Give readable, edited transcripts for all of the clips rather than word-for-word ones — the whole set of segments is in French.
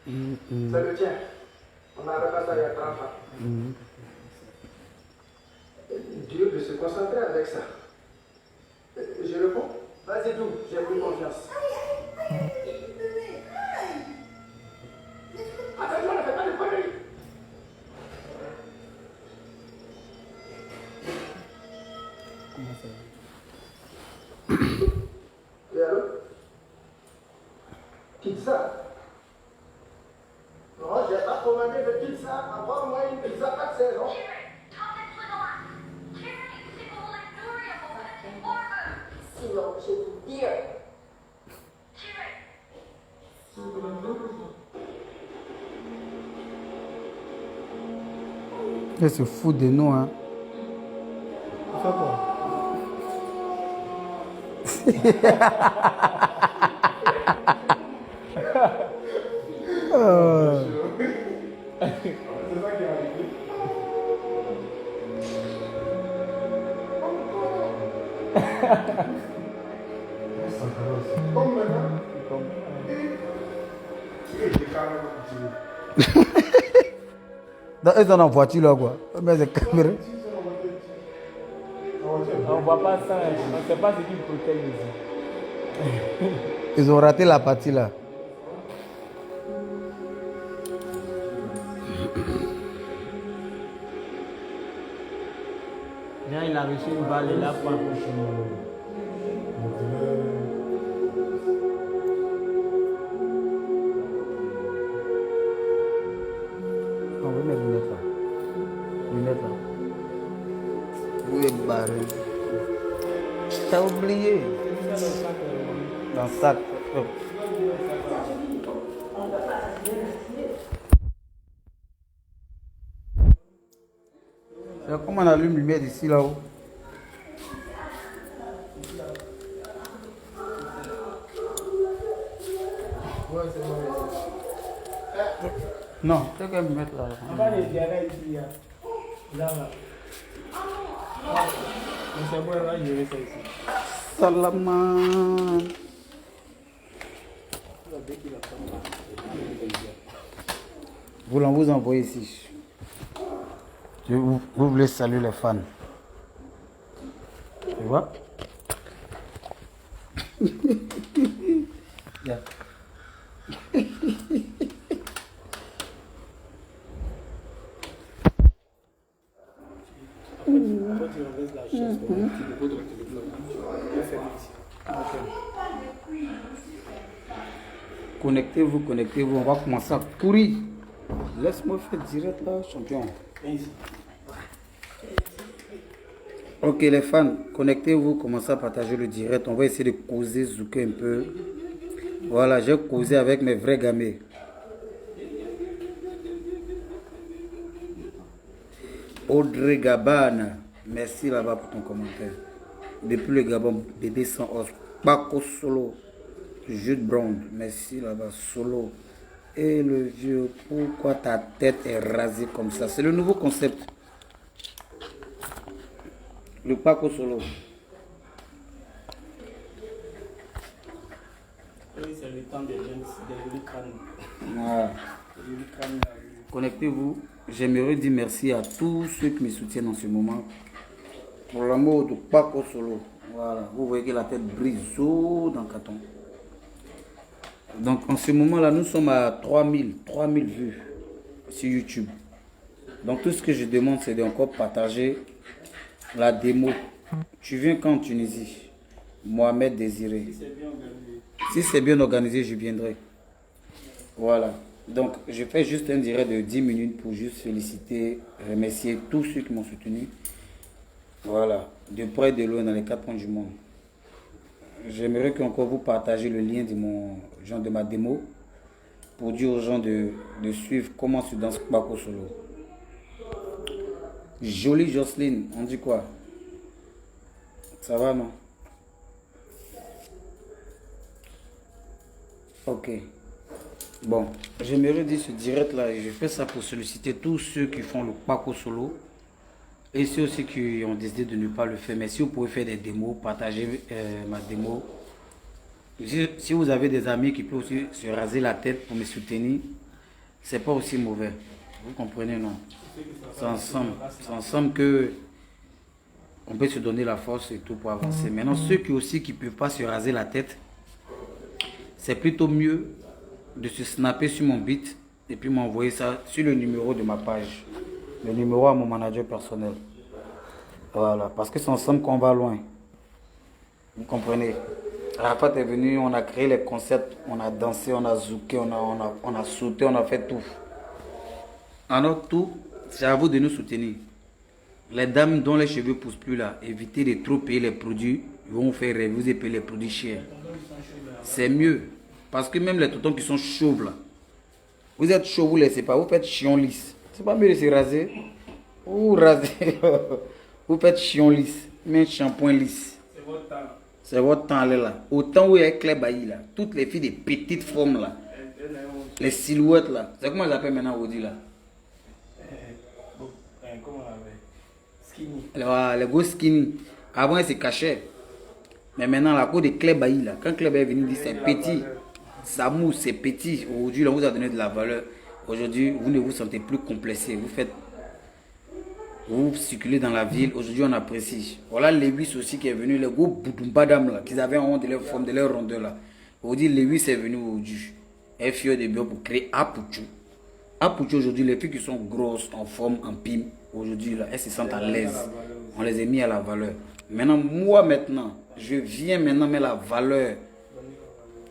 C'est le tien. On n'avait pas ça il y a 30 ans. Dieu de se concentrer avec ça. Je réponds. Vas-y, tout. J'ai plus confiance. Attention, ne fais pas de conneries. Comment ça Et alors? Pizza? Non, j'ai pas commandé de pizza. Encore moins une pizza par saison. Sinon, je vous dirai. Elle se fout de nous, hein. Tu fais quoi? C'est ça qui est arrivé. Comme maintenant. Donc, ils sont en voiture là, quoi. Mais c'est caméra. On voit pas ça, on ne sait pas ce qui protège ici. Ils ont raté la partie là. Là, il a reçu une balle et là, pas. On veut mes lunettes là. Lunettes là. Où est barré? T'as oublié. Dans le sac. Comment on allume lumière d'ici là-haut? Non, c'est qu'elle me mette là. On va les gérer ici. Là, là. Mais c'est bon, on va gérer ça ici. Salaman. Vous envoyer ici. Vous voulez saluer les fans. Tu vois? Yeah. Connectez-vous, connectez-vous. On va commencer à courir. Laisse-moi faire direct là, champion. Ok les fans, connectez-vous, commencez à partager le direct. On va essayer de causer, zouker un peu. Voilà, j'ai causé avec mes vrais gamins. Audrey Gabana, merci là-bas pour ton commentaire. Depuis le Gabon, bébé sans os. Paco Solo, Jude Brown, merci là-bas, Solo. Et le vieux, pourquoi ta tête est rasée comme ça? C'est le nouveau concept. Le Paco Solo. Oui, c'est le temps des jeunes, des crânes. Voilà. Connectez-vous. J'aimerais dire merci à tous ceux qui me soutiennent en ce moment. Pour l'amour de Paco Solo. Voilà. Vous voyez que la tête brise dans le carton. Donc en ce moment-là, nous sommes à 3000 vues sur YouTube. Donc tout ce que je demande, c'est d'encore partager la démo. Tu viens quand en Tunisie? Mohamed Désiré. Si c'est bien organisé, je viendrai. Voilà. Donc je fais juste un direct de 10 minutes pour juste féliciter, remercier tous ceux qui m'ont soutenu. Voilà. De près et de loin dans les 4 coins du monde. J'aimerais qu'encore vous partagez le lien de ma démo pour dire aux gens de suivre comment se danse Paco Solo. Jolie Jocelyne, on dit quoi? Ça va, non? Ok. Bon, j'aimerais dire ce direct là, je fais ça pour solliciter tous ceux qui font le Paco Solo et ceux aussi qui ont décidé de ne pas le faire. Mais si vous pouvez faire des démos, partagez ma démo. Si vous avez des amis qui peuvent aussi se raser la tête pour me soutenir, c'est pas aussi mauvais. Vous comprenez, non? C'est ensemble que on peut se donner la force et tout pour avancer. Maintenant, ceux qui aussi qui peuvent pas se raser la tête, c'est plutôt mieux de se snapper sur mon beat et puis m'envoyer ça sur le numéro de ma page. Le numéro à mon manager personnel. Voilà, parce que c'est ensemble qu'on va loin. Vous comprenez? Arafat est venu, on a créé les concepts, on a dansé, on a zouké, on a sauté, on a fait tout. Alors tout, c'est à vous de nous soutenir. Les dames dont les cheveux ne poussent plus là, évitez de trop payer les produits, ils vont vous faire rêver, vous payer les produits chers. C'est mieux. Parce que même les tontons qui sont chauves là, vous êtes chauve, vous ne laissez pas, vous faites chion lisse. C'est pas mieux de se raser. Vous rasez, vous faites chion lisse, mais shampoing lisse. C'est votre temps. C'est votre temps là. Autant où il y a Claire Bailly là, toutes les filles des petites formes là, les silhouettes là, c'est comment elles appellent maintenant aujourd'hui là? Comment on l'appelle? Skinny. Les gros skinny. Avant elles se cachaient. Mais maintenant la peau de Claire Bailly là, quand Claire Bailly est venue dire c'est petit, ça mousse, c'est petit. Aujourd'hui on vous a donné de la valeur. Aujourd'hui vous ne vous sentez plus complexé. Vous circulez dans la ville, aujourd'hui on apprécie. Voilà Lewis aussi qui est venu, les gros boudumbadam là, qu'ils avaient honte de leur forme, de leur rondeur là. Aujourd'hui Lewis est venu aujourd'hui. Elle fait des bio pour créer Apuchu. Apuchu aujourd'hui, les filles qui sont grosses, en forme, en pime, aujourd'hui là, elles se sentent à l'aise. On les a mis à la valeur. Maintenant, moi maintenant, je viens maintenant mettre la valeur.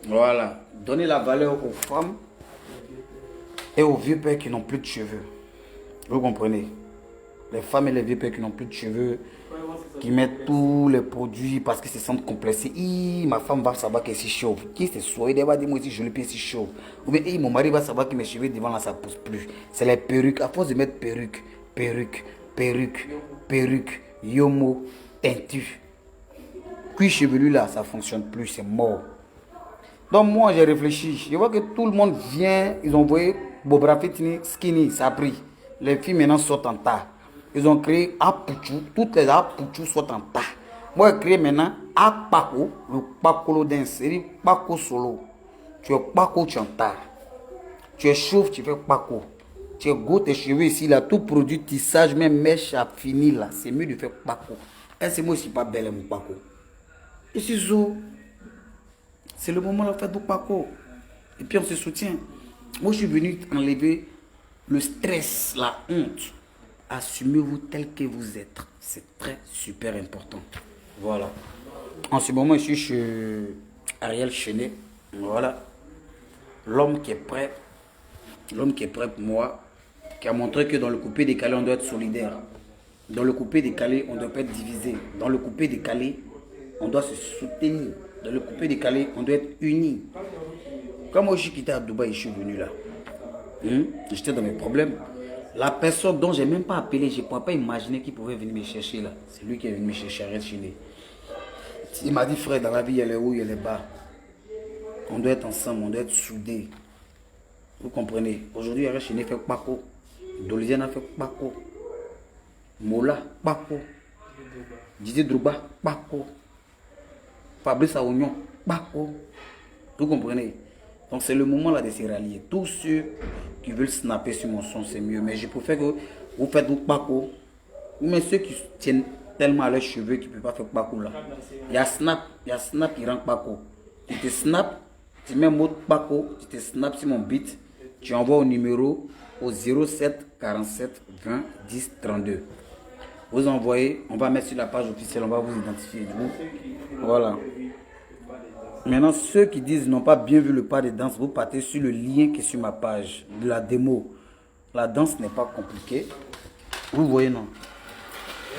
Voilà. Donner la valeur aux femmes et aux vieux pères qui n'ont plus de cheveux. Vous comprenez? Les femmes et les vieux pères qui n'ont plus de cheveux, qui mettent tous les produits parce qu'ils se sentent complexés. Ma femme va savoir qu'elle est si chauve. Qui c'est soigné, elle va dire moi aussi je suis si chauve. Ou bien mon mari va savoir que mes cheveux devant là ça pousse plus. C'est les perruques. À force de mettre perruque, yomo, teinture. Cuir chevelu là, ça fonctionne plus, c'est mort. Donc moi j'ai réfléchi. Je vois que tout le monde vient, ils ont envoyé Bobra Fitini, Skinny, ça a pris. Les filles maintenant sortent en tas. Ils ont créé Apuchu, toutes les Apuchu sortent en tas. Moi, j'ai créé maintenant Apako, le Pakolo dance, c'est Pako solo. Tu es Pako, tu es en tas. Tu es chauve, tu fais Pako. Tu es gros, tes cheveux ici, là, tout produit, tissage, même mèche à fini, là. C'est mieux de faire Pako. Et c'est moi, je ne suis pas belle, mon Pako. Et c'est ça. C'est le moment de faire du Pako. Et puis on se soutient. Moi, je suis venu enlever le stress, la honte. Assumez-vous tel que vous êtes. C'est très super important. Voilà. En ce moment, je suis chez Ariel Chenet. Voilà. L'homme qui est prêt. L'homme qui est prêt pour moi. Qui a montré que dans le coupé décalé, on doit être solidaire. Dans le coupé décalé, on ne doit pas être divisé. Dans le coupé décalé, on doit se soutenir. Dans le coupé décalé, on doit être unis. Quand moi je suis quitté à Dubaï, je suis venu là. J'étais dans mes problèmes. La personne dont je n'ai même pas appelé, je ne pourrais pas imaginer qu'il pouvait venir me chercher là. C'est lui qui est venu me chercher, Ariel Chenet. Il m'a dit, frère, dans la vie, il y a les hauts, il y a les bas. On doit être ensemble, on doit être soudés. Vous comprenez? Aujourd'hui, Ariel Chenet fait Pako. Doliziane a fait Pako. Mola, Pako. Didier Drogba, Pako. Fabrice Aounion, Pako. Vous comprenez? Donc c'est le moment là de se rallier. Tous ceux qui veulent snapper sur mon son, c'est mieux. Mais je préfère que vous faites du Pako. Mais ceux qui tiennent tellement à leurs cheveux qu'ils ne peuvent pas faire Pako là. Il y a Snap qui rend Pako. Tu te snap, tu mets un mot Pako, tu te snap sur mon beat, tu envoies au numéro au 07 47 20 10 32. Vous envoyez, on va mettre sur la page officielle, on va vous identifier. Voilà. Maintenant, ceux qui disent n'ont pas bien vu le pas de danse, vous partez sur le lien qui est sur ma page de la démo. La danse n'est pas compliquée. Vous voyez, non?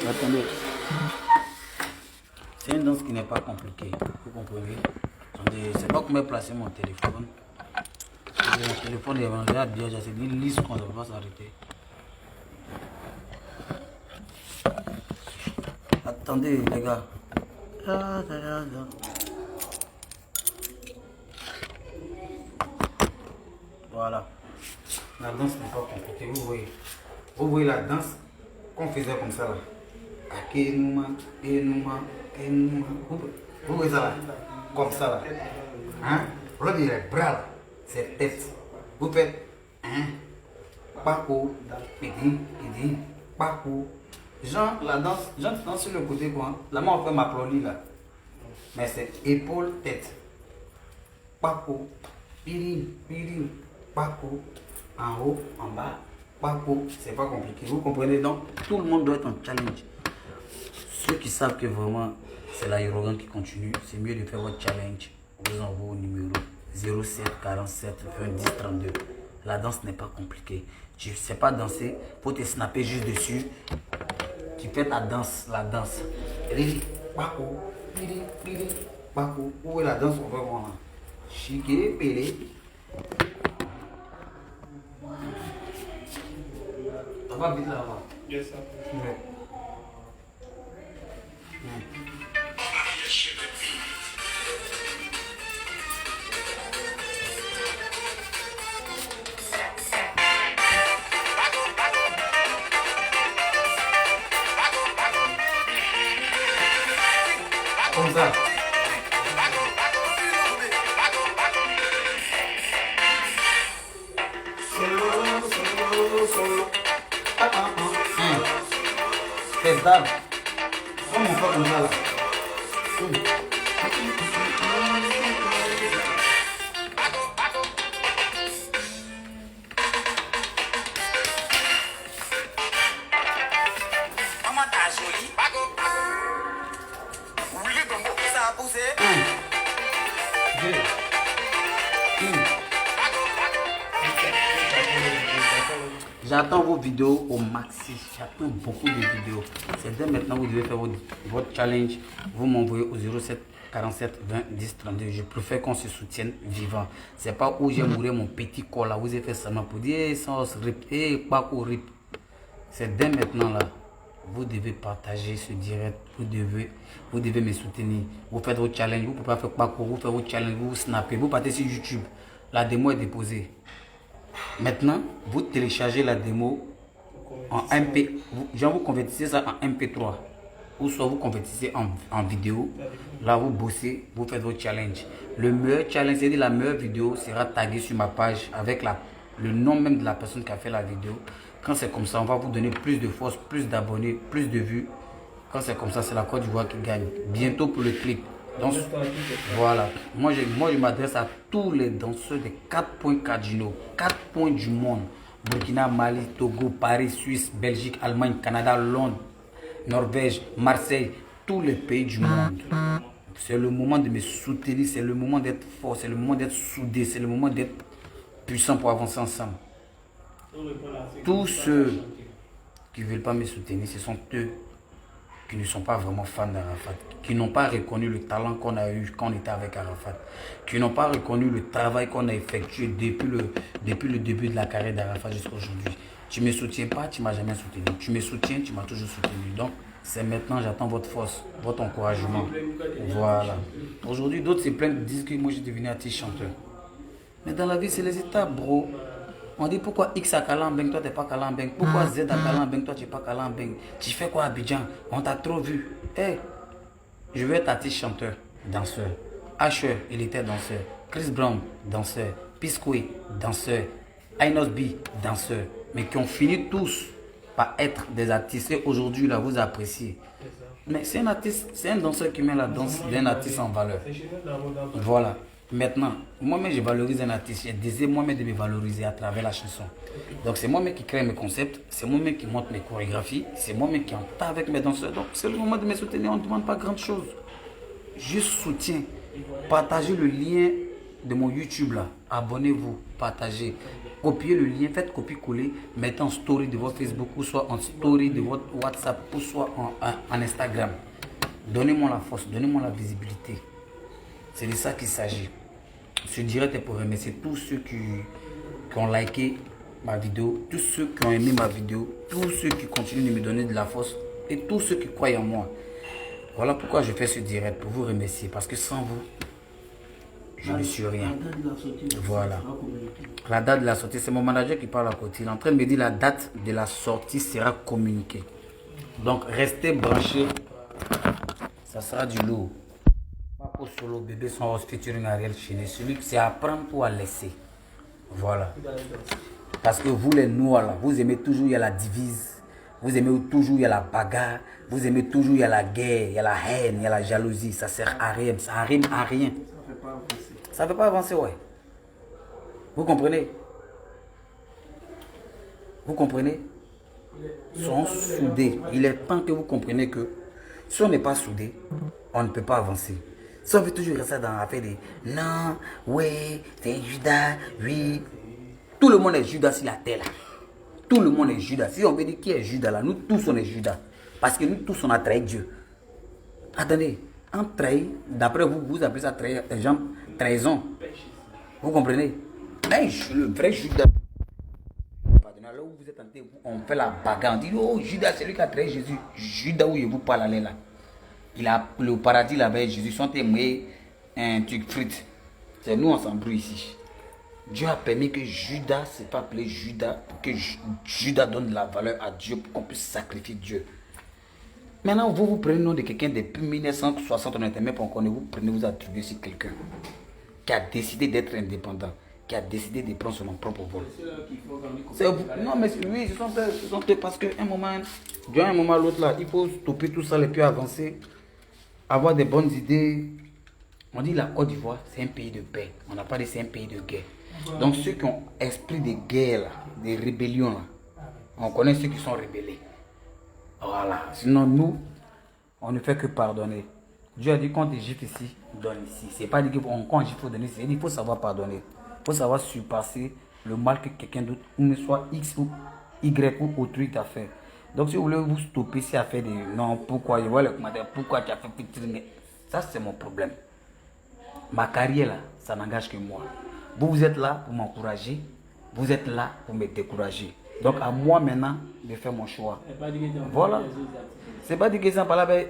Attendez. C'est une danse qui n'est pas compliquée. Vous comprenez? Attendez, c'est pas comment placer mon téléphone. Mon téléphone est déjà bien, c'est une liste qu'on ne va pas s'arrêter. Attendez, les gars. Voilà. La danse n'est pas compliquée, vous voyez. Vous voyez la danse qu'on faisait comme ça là. Akenuma, Kenuma, Kenuma. Vous voyez ça là? Comme ça là. Hein? Regardez les bras là. C'est tête. Vous faites. Hein? Paco, pidi, pidi, Paco. Jean, la danse, Jean, tu danses sur le côté quoi? La main on fait m'applaudir là. Mais c'est épaule, tête. Paco, pidi, pidi, Paco. En haut, en bas, Paco. C'est pas compliqué. Vous comprenez donc? Tout le monde doit être en challenge. Ceux qui savent que vraiment c'est l'aérogane qui continue, c'est mieux de faire votre challenge. Vous envoie au numéro 07 47 20 10 32. La danse n'est pas compliquée. Tu ne sais pas danser, faut te snapper juste dessus. Tu fais ta danse, la danse. Riri, Paco, Riri, Riri, Paco. Où est la danse? On va voir là. Chiqué, Pélé. On va vite là-bas. Yes, sir. Ouais. Comme ça. Fais d'âme. Comment on fait comme ça là? Maman t'as joli. Oui, comme ça a poussé. J'attends vos vidéos au maxi. J'attends beaucoup de vidéos. C'est dès maintenant que vous devez faire votre challenge. Vous m'envoyez au 07 47 20 10 32. Je préfère qu'on se soutienne vivant. C'est pas où j'ai mouru mon petit corps là. Vous avez fait seulement pour dire sans rip. Pas pour rip. C'est dès maintenant là. Vous devez partager ce direct. Vous devez me soutenir. Vous faites vos challenges. Vous ne pouvez pas faire parcours. Vous faites vos challenges. Vous snappez. Vous partez sur YouTube. La démo est déposée. Maintenant, vous téléchargez la démo en MP. Genre, vous convertissez ça en MP3. Ou soit vous convertissez en vidéo. Là, vous bossez. Vous faites vos challenges. Le meilleur challenge, c'est-à-dire la meilleure vidéo, sera taguée sur ma page avec le nom même de la personne qui a fait la vidéo. Quand c'est comme ça, on va vous donner plus de force, plus d'abonnés, plus de vues. Quand c'est comme ça, c'est la Côte d'Ivoire qui gagne. Bientôt pour le clip. Donc, voilà. Moi, je m'adresse à tous les danseurs des 4 points cardinaux. 4 points du monde. Burkina, Mali, Togo, Paris, Suisse, Belgique, Allemagne, Canada, Londres, Norvège, Marseille. Tous les pays du monde. C'est le moment de me soutenir. C'est le moment d'être fort. C'est le moment d'être soudé. C'est le moment d'être puissant pour avancer ensemble. Tous ceux qui ne veulent pas me soutenir, ce sont eux qui ne sont pas vraiment fans d'Arafat, qui n'ont pas reconnu le talent qu'on a eu quand on était avec Arafat, qui n'ont pas reconnu le travail qu'on a effectué depuis le début de la carrière d'Arafat jusqu'à aujourd'hui. Tu ne me soutiens pas, tu ne m'as jamais soutenu. Tu me soutiens, tu m'as toujours soutenu. Donc, c'est maintenant, j'attends votre force, votre encouragement. Voilà. Aujourd'hui, d'autres se plaignent, disent que moi, je suis devenu artiste chanteur. Mais dans la vie, c'est les étapes, bro. On dit pourquoi X à Kalambeng, toi t'es pas Kalambeng. Pourquoi Z à Kalambeng, toi tu n'es pas Kalambeng. Tu fais quoi à Abidjan? On t'a trop vu. Hey, je veux être artiste chanteur, danseur. Asher, il était danseur. Chris Brown, danseur. Piscoe, danseur. Inos B, danseur. Mais qui ont fini tous par être des artistes. Et aujourd'hui, là, vous appréciez. Mais c'est un artiste, c'est un danseur qui met la danse d'un artiste en valeur. Voilà. Maintenant, moi-même, je valorise un artiste. J'ai désiré moi-même de me valoriser à travers la chanson. Donc, c'est moi-même qui crée mes concepts. C'est moi-même qui monte mes chorégraphies. C'est moi-même qui entend avec mes danseurs. Donc, c'est le moment de me soutenir. On ne demande pas grand-chose. Juste soutien. Partagez le lien de mon YouTube là. Abonnez-vous. Partagez. Copiez le lien. Faites copier-coller. Mettez en story de votre Facebook ou soit en story de votre WhatsApp ou soit en Instagram. Donnez-moi la force. Donnez-moi la visibilité. C'est de ça qu'il s'agit. Ce direct est pour remercier tous ceux qui ont liké ma vidéo, tous ceux qui ont aimé ma vidéo, tous ceux qui continuent de me donner de la force et tous ceux qui croient en moi. Voilà pourquoi je fais ce direct, pour vous remercier. Parce que sans vous, je ne suis rien. Voilà. La date de la sortie, c'est mon manager qui parle à côté. Il est en train de me dire la date de la sortie sera communiquée. Donc restez branchés. Ça sera du lourd. Paco Solo, bébé son featuring Ariel Chéné. Celui qui c'est à prendre ou à laisser. Voilà. Parce que vous les noirs là, vous aimez toujours, il y a la divise. Vous aimez toujours, il y a la bagarre. Vous aimez toujours, il y a la guerre, il y a la haine, il y a la jalousie. Ça sert à rien, ça rime à rien. Ça ne fait pas avancer, ouais. Vous comprenez? Vous comprenez? Ils sont soudés. Il est temps que vous compreniez que si on n'est pas soudés, on ne peut pas avancer. Si on veut toujours rester dans l'affaire des non, oui, c'est Judas, oui. Tout le monde est Judas sur la terre là. Tout le monde est Judas. Si on veut dire qui est Judas là, nous tous on est Judas. Parce que nous tous on a trahi Dieu. Attendez, en trahi, d'après vous, vous appelez ça trahison. Vous comprenez? Mais le vrai Judas. Là où vous êtes tenté, on fait la bagarre. On dit, oh, Judas, c'est lui qui a trahi Jésus. Judas, où il vous parle aller là. Il a le paradis là avec Jésus. Sont témoins un truc frite. C'est nous, on s'embrouille ici. Dieu a permis que Judas, c'est pas appelé Judas, pour que Judas donne de la valeur à Dieu pour qu'on puisse sacrifier Dieu. Maintenant, vous prenez le nom de quelqu'un depuis 1960, on était même pas encore, vous prenez, vous attribuez sur quelqu'un qui a décidé d'être indépendant, qui a décidé de prendre son propre vol. Non, mais oui, ce sont eux parce qu'à un moment, d'un un moment à l'autre, là, il faut stopper tout ça et puis avancer, avoir des bonnes idées. On dit la Côte d'Ivoire, c'est un pays de paix. On n'a pas dit c'est un pays de guerre. Donc ceux qui ont esprit de guerre, là, de rébellion, là, on connaît ceux qui sont rébellés. Voilà. Sinon, nous, on ne fait que pardonner. Dieu a dit quand tu gifles ici, donne ici. C'est pas dit que quand il faut donner, c'est dit qu'il faut savoir pardonner. Il faut savoir surpasser le mal que quelqu'un d'autre, ou soit X ou Y ou autrui t'a fait. Donc si vous voulez vous stopper si à faire des non, pourquoi, je vois les commentaires, pourquoi tu as fait petit. Ça c'est mon problème. Ma carrière là, ça n'engage que moi. Vous êtes là pour m'encourager, vous êtes là pour me décourager. Donc à moi maintenant de faire mon choix. Voilà. C'est pas dit que ça parle avec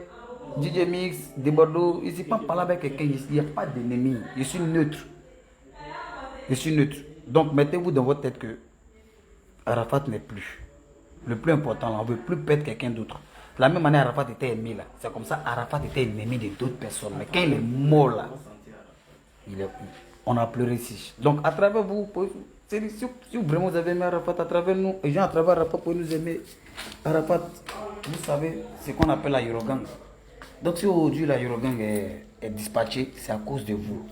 DJ Mix, de Bordeaux. Je ne suis pas parler avec quelqu'un, il n'y a pas d'ennemi. Je suis neutre. Je suis neutre. Donc mettez-vous dans votre tête que Arafat n'est plus. Le plus important, là, on ne veut plus perdre quelqu'un d'autre. De la même manière, Arafat était aimé là. C'est comme ça, Arafat était ennemi de d'autres personnes. Mais quand il est mort là, on a pleuré ici. Donc à travers vous, si vraiment vous avez aimé Arafat à travers nous, et gens à travers Arafat pour nous aimer, Arafat, vous savez, c'est ce qu'on appelle la Eurogang. Donc si aujourd'hui la Eurogang est dispatchée, c'est à cause de vous.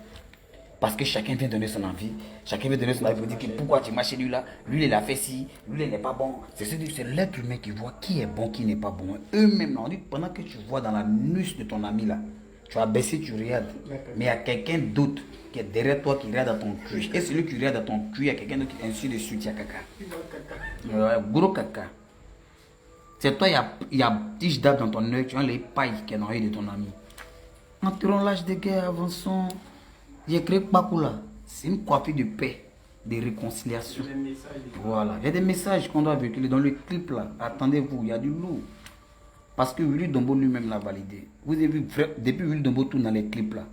Parce que chacun vient donner son avis. Chacun vient donner son avis pour dire que pourquoi tu marches chez lui là. Lui il a fait ci, lui il n'est pas bon. C'est l'être humain qui voit qui est bon, qui n'est pas bon. Eux-mêmes, on dit pendant que tu vois dans la nuque de ton ami là, tu as baissé, tu regardes. Mais il y a quelqu'un d'autre qui est derrière toi qui regarde dans ton cul. Et celui qui regarde dans ton cul, il y a quelqu'un d'autre qui ainsi de suite, il y a caca. Gros caca. C'est toi, il y a tige d'arbre dans ton œil, tu vois les pailles qui est dans l'œil de ton ami. Entrons l'âge de guerre, avançons. J'ai créé Pakula. C'est une coiffure de paix, de réconciliation. Voilà. Il y a des messages qu'on doit véhiculer dans le clip là. Attendez-vous, il y a du lourd. Parce que Willy Dombo lui-même l'a validé. Vous avez vu, depuis Willy Dombo tourne dans les clips là.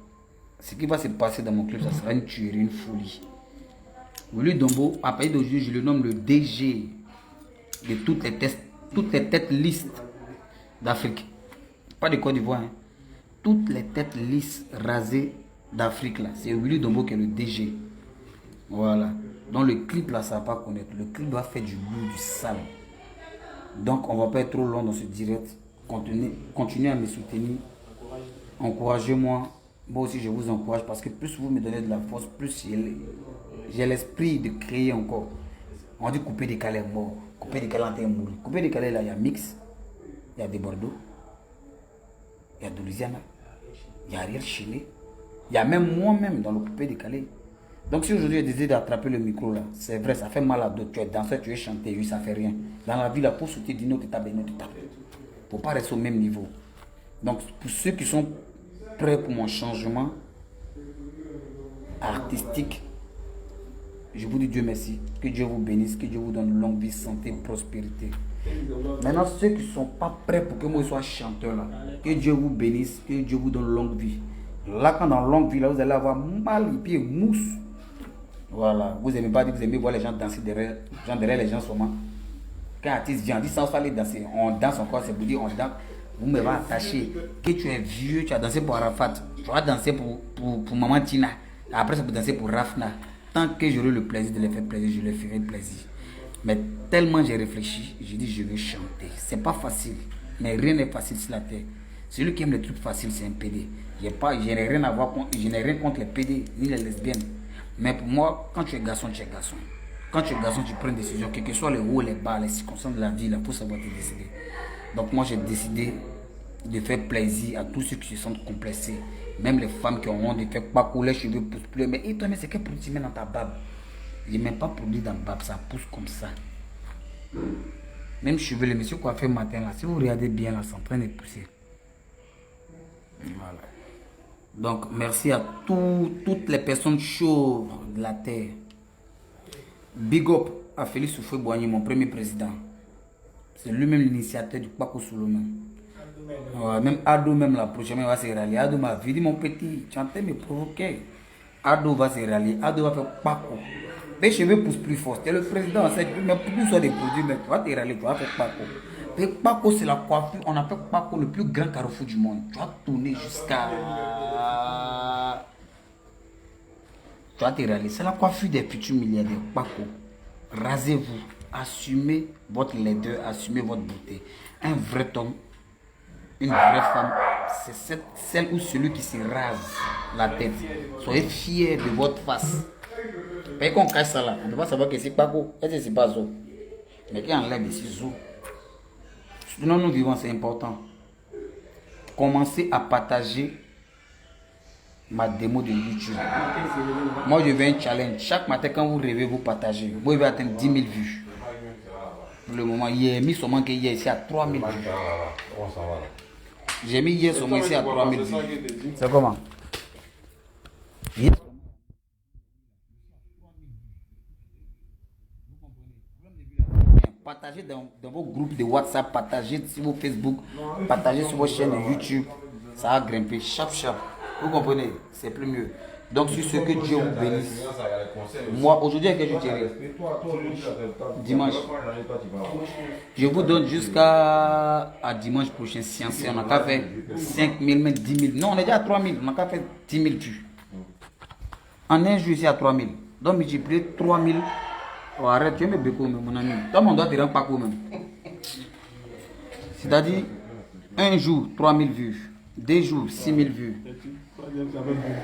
Ce qui va se passer dans mon clip, ça sera une tuerie, une folie. Willy Dombo, à partir d'aujourd'hui, je le nomme le DG de toutes les têtes lisses d'Afrique. Pas de Côte d'Ivoire. Hein. Toutes les têtes lisses rasées d'Afrique là. C'est Willy Dombo qui est le DG. Voilà. Donc le clip là, ça va pas connaître. Le clip doit faire du lourd, du sale. Donc on va pas être trop long dans ce direct. Continuez à me soutenir. Encouragez-moi. Moi aussi je vous encourage parce que plus vous me donnez de la force, plus j'ai l'esprit de créer encore. On dit couper des calais mort. Couper des calais en terre mourir. Couper des calais là, il y a Mix, il y a des Bordeaux, il y a de Louisiana, il y a Ariel Chile, il y a même moi-même dans le coupé des calais. Donc si aujourd'hui je décide d'attraper le micro là, c'est vrai, ça fait mal à d'autres. Tu es danseur, tu es chanté, oui, ça fait rien. Dans la vie là, pour soutenir d'une autre étape, une autre étape. Pour pas rester au même niveau. Donc pour ceux qui sont prêts pour mon changement artistique, je vous dis Dieu merci. Que Dieu vous bénisse, que Dieu vous donne longue vie, santé, prospérité. Maintenant, ceux qui ne sont pas prêts pour que moi je sois chanteur là, que Dieu vous bénisse, que Dieu vous donne longue vie. Là, quand dans longue vie, là, vous allez avoir mal les pieds, mousse. Voilà. Vous aimez pas dire, vous aimez voir les gens danser derrière les gens seulement. Quand un artiste vient, on dit ça, on aller danser. On danse encore, c'est pour dire on danse. Vous me va attacher. Que tu es vieux, tu as dansé pour Arafat. Tu vas danser pour Maman Tina. Après, c'est pour danser pour Rafna. tant que j'aurai le plaisir de les faire plaisir, je les ferai plaisir. Mais tellement j'ai réfléchi, j'ai dit je vais chanter. C'est pas facile, mais rien n'est facile sur la terre. Celui qui aime les trucs faciles, c'est un PD. Je n'ai rien à voir contre, je n'ai rien contre les PD ni les lesbiennes. Mais pour moi, quand tu es garçon, tu es garçon. Quand tu es garçon, tu prends une décision, quel que soit les hauts, les bas, les circonstances de la vie, il faut savoir te décider. Donc moi, j'ai décidé de faire plaisir à tous ceux qui se sentent complexés. Même les femmes qui ont honte de faire pas couler les cheveux poussent plus. Mais toi, mais c'est quel produit tu mets dans ta barbe? Je ne mets pas produit dans la barbe, ça pousse comme ça. Même cheveux, les messieurs coiffés matin là, si vous regardez bien là, c'est en train de pousser. Voilà. Donc, merci à toutes les personnes chauves de la terre. Big up à Félix Houphouët-Boigny, mon premier président. C'est lui-même l'initiateur du Kpako Solomon. Même Ado, même la prochaine, va se rallier. Ado m'a dit, mon petit, tu es en train de me provoquer. Ado va se rallier. Ado va faire Kpako. Les cheveux poussent plus fort. C'est le président, c'est mais plus soit des produits, mais tu vas te rallier, tu vas faire Kpako. Et Kpako, c'est la coiffure. On appelle Kpako le plus grand carrefour du monde. Tu vas tourner jusqu'à. Tu vas te rallier. C'est la coiffure des futurs milliardaires. Kpako. Rasez-vous. Assumez votre laideur. Assumez votre beauté. Un vrai homme, une vraie femme, c'est celle ou celui qui se rase la tête. Soyez fiers de votre face. Et qu'on cache ça là, on ne peut pas savoir que c'est Kpako. Est-ce que c'est pas Zo? Mais qui enlève ici Zo? Sinon nous vivons, c'est important. Commencez à partager ma démo de YouTube. Moi je veux un challenge. Chaque matin quand vous rêvez, vous partagez. Vous devez atteindre 10 000 vues. Pour le moment, hier, mis seulement que hier ici à 3 000 vues. J'ai mis hier seulement ici à 3 000 vues. C'est comment? Partagez dans vos groupes de WhatsApp, partagez sur vos Facebook, partagez sur vos chaînes de YouTube. Ça a grimpé, chap. Vous comprenez? C'est plus mieux. Donc sur ce que Dieu vous bénisse. Moi, aujourd'hui, à quel jour tu es? Dimanche. Je vous donne jusqu'à dimanche prochain séance. On n'a qu'à faire 5 000, même 10 000. Non, on est déjà à 3 000. On n'a qu'à faire 10 000 vues. En un jour ici à 3 000. Donc multiplier 3 000. Oh, arrête, tu es beaucoup, mon ami. Toi, on doit te rendre pas même. C'est-à-dire, un jour, 3 000 vues. 2 jours, 6 000 vues.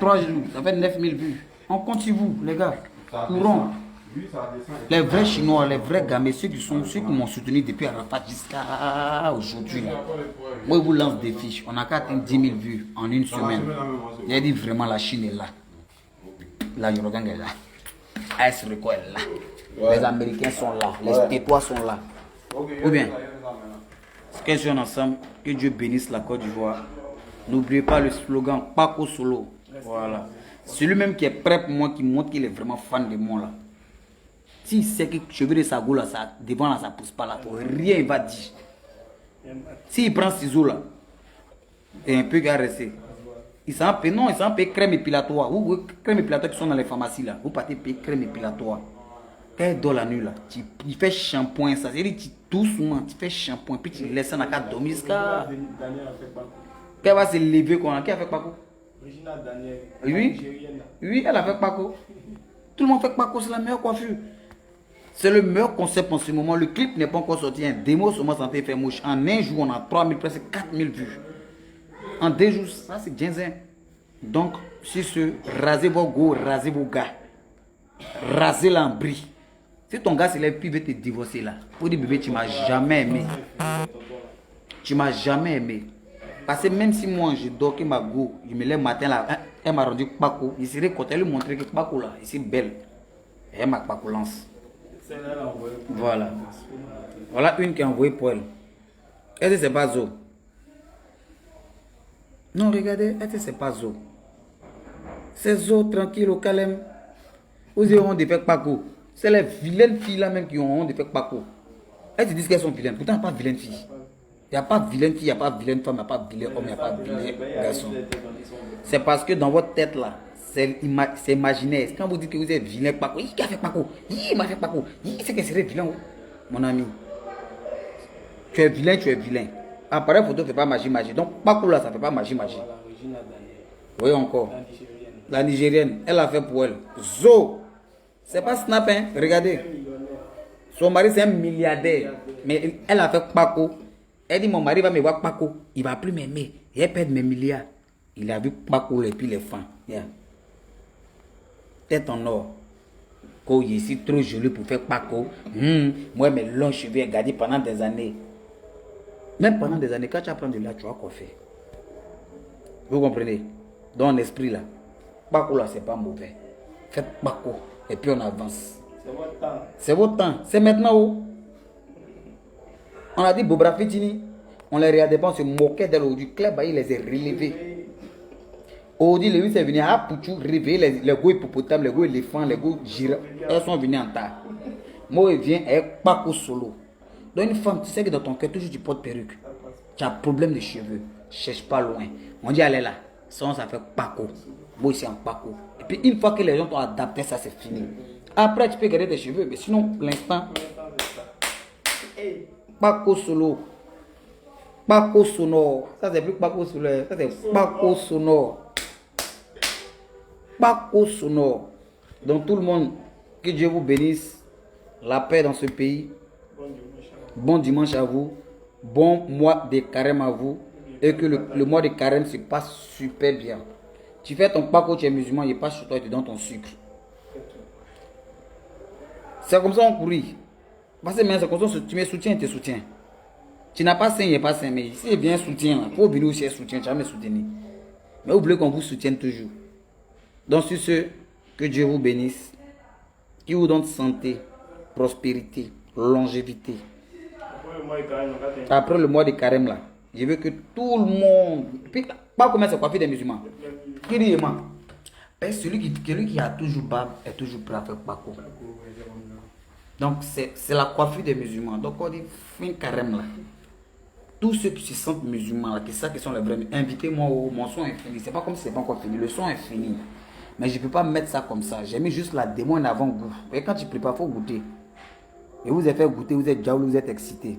3 jours, ça fait 9 000 vues. On compte sur vous, les gars. Courons. Les vrais Chinois, les vrais gamins, ceux qui m'ont soutenu depuis Arafat jusqu'à aujourd'hui. Moi, je vous lance des fiches. On a qu'à atteindre 10 000 vues en une semaine. J'ai dit vraiment, la Chine est là. La Yorogang est là. AS Record est là. Ouais. Les Américains sont là, les Tétois sont là. Ou bien, qu'est-ce qu'on ensemble, que Dieu bénisse la Côte d'Ivoire. N'oubliez pas le slogan Kpako Solo. Voilà. Celui-même qui est prêt pour moi, qui montre qu'il est vraiment fan de moi là. S'il sait que cheveux de sa go là, ça, devant là, ça pousse pas là, rien il va dire. S'il prend ciseaux là, et un peu caresser. Il s'en paye, non, il s'en paye crème épilatoire. Ou crème épilatoire qui sont dans les pharmacies là. Vous partez payer crème épilatoire. Quand il dort la nuit là, tu fais shampoing, ça. C'est-à-dire tu doucement, tu fais shampoing, puis tu laisses ça dans la carte dormir jusqu'à. Quand elle va se lever, qui a fait Kpako? Oui, elle a fait Kpako. Tout le monde fait Kpako, c'est la meilleure coiffure. C'est le meilleur concept en ce moment. Le clip n'est pas encore sorti. Un démo sur ma santé fait mouche. En un jour, on a 3 000, presque 4 000 vues. En 2 jours, ça c'est ginzin. Donc, sur ce, rasez vos go, rasez vos gars. Rasez l'embris. Si ton gars se lève puis il veut te divorcer là, pour dire bébé, tu m'as jamais aimé. Tu m'as jamais aimé. Parce que même si moi je dors que ma go, je me lève matin là, elle m'a rendu Kpako, il serait content de lui montrer que Kpako là, il est belle. Et elle m'a Kpako lance. Voilà. Voilà une qui a envoyé pour elle. Est-ce que c'est pas Zo? Non, regardez, est-ce que c'est pas Zo? C'est Zo tranquille au calme. Vous avez honte de faire Kpako. C'est les vilaines filles là même qui ont honte de faire Kpako. Elles se disent qu'elles sont vilaines. Pourtant, il n'y a pas de vilaine fille. Il n'y a pas de vilaine fille, il n'y a pas de vilaine femme, il n'y a pas de vilain homme, il n'y a pas de vilain garçon. C'est parce que dans votre tête là, c'est imaginaire. Quand vous dites que vous êtes vilain Kpako, qui a fait Kpako? Il m'a fait Kpako. C'est qu'elle serait vilain, mon ami. Tu es vilain, tu es vilain. Appareil photo ne fait pas magie. Donc Kpako là, ça ne fait pas magie. Oui, encore. La Nigérienne, elle a fait pour elle. Zo. C'est pas Snap, hein. Regardez. Son mari, c'est un milliardaire. Mais elle a fait Paco. Elle dit, mon mari va me voir Paco. Il va plus m'aimer. Il va perdre mes milliards. Il a vu Paco et puis les fins. Yeah. Tête en or. Quand il est ici trop joli pour faire Paco. Moi, mes longs cheveux gardés pendant des années. Même pendant des années, quand tu apprends de là, tu vas coiffer. Vous comprenez? Dans l'esprit là. Paco là, c'est pas mauvais. Faites Paco. Et puis on avance. C'est votre temps. C'est votre temps. C'est maintenant. Oh. On a dit Bobra Fitini. On les regardait pas, on se moquait d'elle. Du club, il les a relevés. Aujourd'hui, les 8 est venu à Pouchou réveiller les go hippopotames, les go éléphants, les go girafes. Elles sont venues en tas. Moi, il vient avec Paco solo. Donc, une femme, tu sais que dans ton cœur, toujours tu portes perruque. Tu as problème de cheveux. Cherche pas loin. On dit, allez là. Ça fait Paco. Moi, ici en Paco. Et puis, une fois que les gens t'ont adapté, ça c'est fini. Après, tu peux garder tes cheveux. Mais sinon, pour l'instant, Paco solo. Paco sonore. Ça, c'est plus Paco solo. Ça, c'est Paco sonore. Paco sonore. Donc, tout le monde, que Dieu vous bénisse. La paix dans ce pays. Bon dimanche à vous. Bon mois de carême à vous. Et que le mois de carême se passe super bien. Tu fais ton Paco, tu es musulman, il passe sur toi et tu donnes ton sucre. C'est comme ça on courit. Parce que c'est comme ça, tu me soutiens, tu soutiens. Tu n'as pas sain, il n'est pas sain. Mais si il vient soutien, il faut venir aussi soutien, tu vas me soutenir. Mais oubliez qu'on vous soutienne toujours. Donc sur ce, que Dieu vous bénisse. Qui vous donne santé, prospérité, longévité. Après le mois de carême là, je veux que tout le monde... Puis, pas comment c'est coiffé des musulmans. Qui dit moi? Celui qui a toujours barbe est toujours prêt à faire Paco. Donc c'est la coiffure des musulmans. Donc on dit fin carême là. Tous ceux qui se sentent musulmans là, qui savent qu'ils sont les vrais, invitez-moi au mon son est fini. C'est pas comme si c'est pas encore fini. Le son est fini. Mais je ne peux pas mettre ça comme ça. J'ai mis juste la démo en avant-goût. Et quand tu prépares, il faut goûter. Et vous avez fait goûter, vous êtes déjà, vous êtes excité.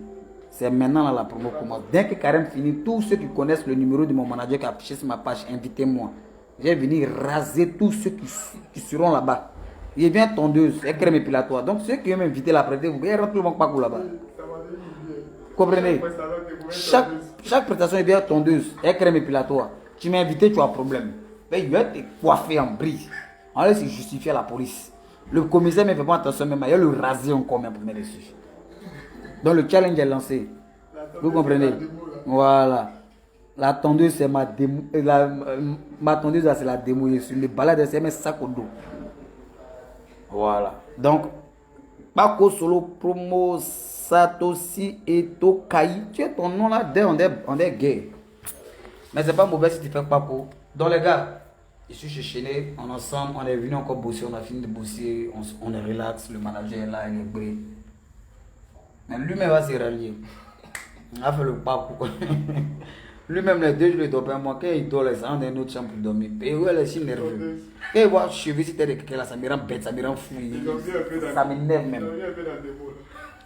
C'est maintenant là, la promo commence. Dès que carême finit, tous ceux qui connaissent le numéro de mon manager qui a affiché sur ma page, invitez-moi. Je vais venir raser tous ceux qui seront là-bas. Il vient tondeuse, et crème épilatoire. Donc ceux qui veulent m'inviter l'après-midi, vous pouvez rentrer le monde pas là-bas. Comprenez? Chaque prestation, il vient tondeuse, et crème épilatoire. Tu m'as invité, tu as un problème. Mais il va te coiffer en brise. On laisse justifier à la police. Le commissaire ne fait pas attention même, il va le raser encore même pour mettre dessus. Donc le challenge est lancé. Vous comprenez? Voilà. La tondeuse, c'est ma démo. Ma tondeuse, c'est la démo. Sur les balades, c'est mes sacs au dos. Voilà. Donc, Paco Solo, Promo, Satoshi, Eto, Kai. Tu as ton nom là, on est gay. Mais c'est pas mauvais si tu fais Paco. Donc les gars, je suis chez Chené, on est ensemble, on est venu encore bosser, on a fini de bosser, on est relax, le manager est là, il est bré. Mais lui-même va se rallier. Il a fait le Paco. Lui-même, les 2 jours, il dort pas. Moi, quand il dort, il est dans une autre chambre pour dormir. Et où est le nerveux? Quand il voit cheveux, si t'es de quelqu'un là, ça me rend bête, ça me rend fou. Ça m'énerve même.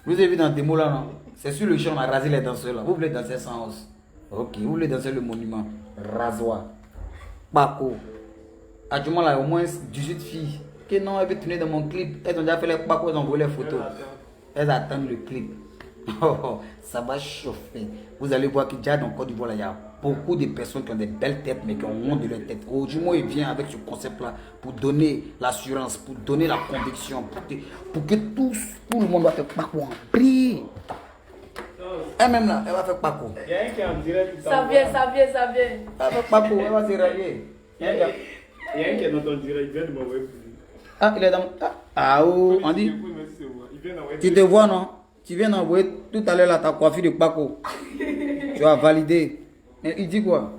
Vous avez vu dans des mots là, non? C'est sur le champ, on a rasé les danseurs là. Vous voulez danser sans os? Ok, vous voulez danser le monument? Rasoir. Paco. Actuellement là, au moins 18 filles. Que non, elles veulent tourner dans mon clip. Elles ont déjà fait les Paco, elles ont envoyé les photos. Elles attendent le clip. Oh, ça va chauffer. Vous allez voir que déjà dans Côte d'Ivoire, il y a beaucoup de personnes qui ont des belles têtes, mais qui ont honte de leur tête. Aujourd'hui, il vient avec ce concept-là pour donner l'assurance, pour donner la conviction, pour que tout le monde va faire Paco en prix. Elle-même là, elle va faire Paco. Il y a un qui est en direct. Ça vient. Elle va faire Paco, elle va se rallier. Il y a un qui est dans ton direct, il vient de m'envoyer. Ah, il est dans... Ah, oh, on dit... Tu te vois, non? Tu viens d'envoyer tout à l'heure là ta coiffure de Paco. Tu as validé. Mais il dit quoi?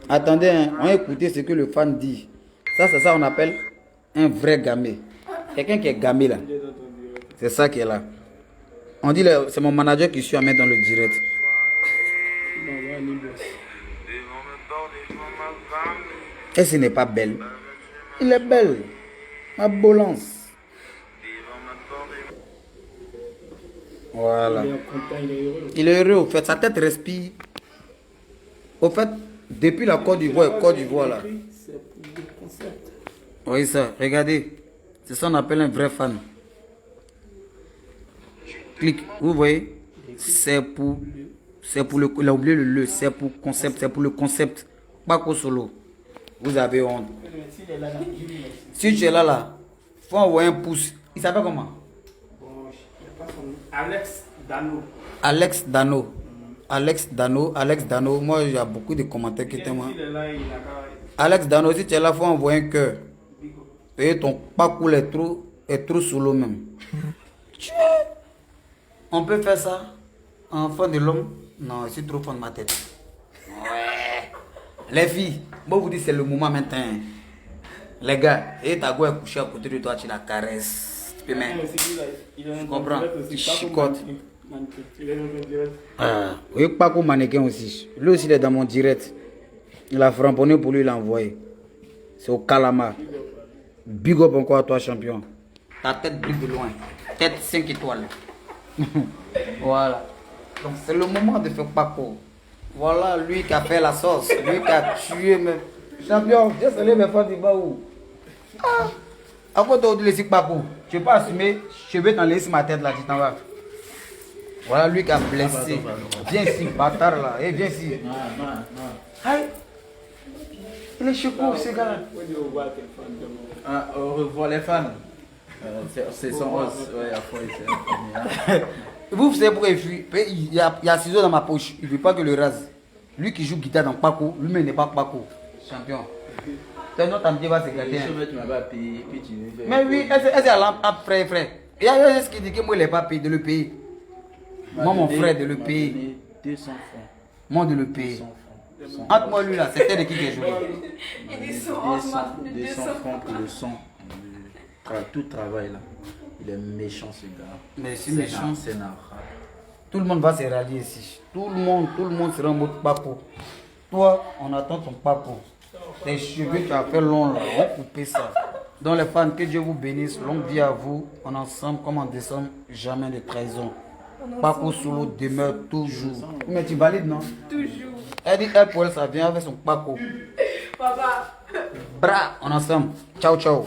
Attendez, hein, on va écouter ce que le fan dit. Ça, c'est ça on appelle un vrai gamé. Quelqu'un qui est gamé là. C'est ça qui est là. On dit, c'est mon manager qui suit à mettre dans le direct. Et ce n'est pas belle. Il est belle. Ma bolance. Voilà. Il est heureux au fait. Sa tête respire. Au fait, depuis la Côte d'Ivoire là. Oui, ça. Regardez. C'est ça qu'on appelle un vrai fan. Clique. Vous voyez? C'est pour le. Il a oublié le. C'est pour concept. C'est pour le concept. Paco Solo. Vous avez honte. Si tu es là, faut envoyer un pouce. Il s'appelle comment? Alex Dano. Alex Dano. Alex Dano. Alex Dano. Moi, il y a beaucoup de commentaires qui t'aiment. Alex Dano, si tu es là, faut envoyer un cœur. Et ton parcours est trop solo même. On peut faire ça en fin de l'homme? Non, je suis trop fan de ma tête. Ouais. Les filles, moi vous dites c'est le moment maintenant. Les gars, et ta go est couché à côté de toi, tu la caresses. Tu peux même. Tu comprends? Tu chicotes. Ah, oui, pas comme mannequin aussi. Lui aussi il est dans mon direct. Il a framponné pour lui, il l'a envoyé. C'est au Kalama. Big up encore à toi, champion. Ta tête brille de loin. Tête 5 étoiles. Voilà. Donc c'est le moment de faire Paco. Voilà lui qui a fait la sauce. Lui qui a tué mes... Champion, j'ai salé mes fans du Baou. Ah. À quoi t'as laissé Paco? Tu ne peux pas assumer. Je vais t'en laisser ma tête là, tu t'en vas. Voilà lui qui a blessé. Viens ici, bâtard là. Eh, viens ici. Aïe. Il est choqué, ce gars-là. Ah, au revoir les fans. C'est son os. Ouais, à fois, c'est Vous savez pourquoi il fuit? Il y a ciseaux dans ma poche. Il ne veut pas que le rase. Lui qui joue guitare dans Paco, lui-même n'est pas Paco. Champion. C'est un autre amitié va se gâter. Tu m'as pas payé, puis tu veux faire. Mais oui, est-ce après, frère? Il y a ce qui dit que moi, il n'est pas payé de le payer. Moi, mon frère, de le payer. 200 francs. Moi, de le payer. 200 francs. Entre moi, lui, là, c'était de qui est joué. 200 francs pour le son. Tout travail là. Il est méchant ce gars. Mais c'est méchant. C'est un arabe. Tout le monde va se rallier ici. Tout le monde sera en mode Paco. Toi, on attend ton Paco. Tes cheveux, tu as fait long là. On va couper ça. Donc les fans, que Dieu vous bénisse. Longue vie à vous. On est ensemble comme en décembre. Jamais de trahison. Paco Solo demeure toujours. Mais tu valides, non? Toujours. Elle dit, elle pour elle, ça vient avec son Paco. Papa. Bra, on est ensemble. Ciao, ciao.